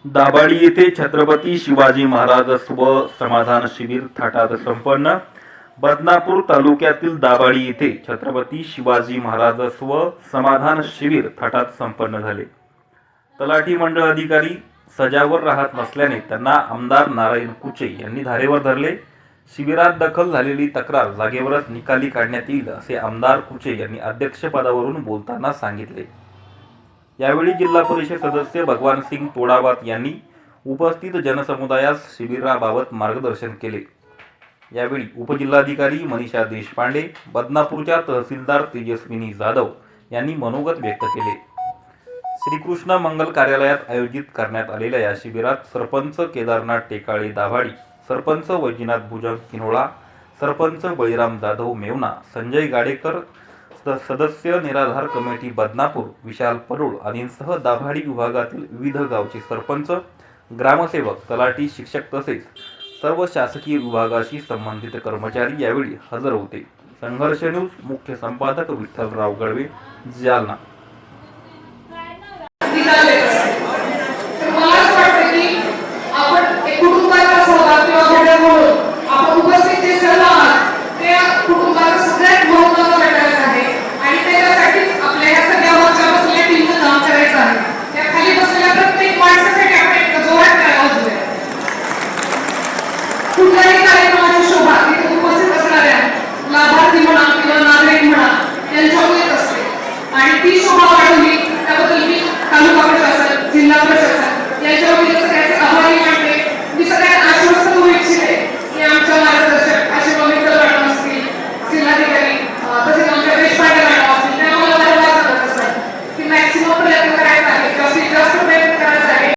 दाभाडी येथे छत्रपती शिवाजी महाराज स्व समाधान शिबिर थाटात संपन्न। बदनापूर तालुक्यातील दाभाडी येथे छत्रपती शिवाजी महाराज स्व समाधान शिबिर थाटात संपन्न झाले। तलाठी मंडळ अधिकारी सजावर राहत नसल्याने त्यांना आमदार नारायण कुचे यांनी धारेवर धरले। शिबिरात दाखल झालेली तक्रार जागेवरच निकाली काढण्यात येईल असे आमदार कुचे यांनी अध्यक्षपदावरून बोलताना सांगितले। यावेळी जिल्हा परिषद सदस्य भगवान सिंग तोडावात यांनी उपस्थित जनसमुदायास शिबिराबाबत मार्गदर्शन केले। यावेळी उपजिल्हाधिकारी मनीषा देशपांडे, बदनापूरच्या तहसीलदार तेजस्विनी जाधव यांनी मनोगत व्यक्त केले। श्रीकृष्ण मंगल कार्यालयात आयोजित करण्यात आलेल्या या शिबिरात सरपंच केदारनाथ टेकाळे दाभाडी, सरपंच वैजनाथ भुजंग किनोळा, सरपंच बळीराम जाधव मेवना, संजय गाडेकर, सदस्य निराधार कमिटी बदनापूर विशाल परोळ आदींसह दाभाडी विभागातील विविध गावचे सरपंच, ग्रामसेवक, तलाठी, शिक्षक तसेच सर्व शासकीय विभागाशी संबंधित कर्मचारी यावेळी हजर होते। संघर्ष न्यूज मुख्य संपादक विठ्ठलराव गळवे, जालना। मला असं वाटतं की आपण एक कुटुंबाचा सहभाग किंवा घटक म्हणून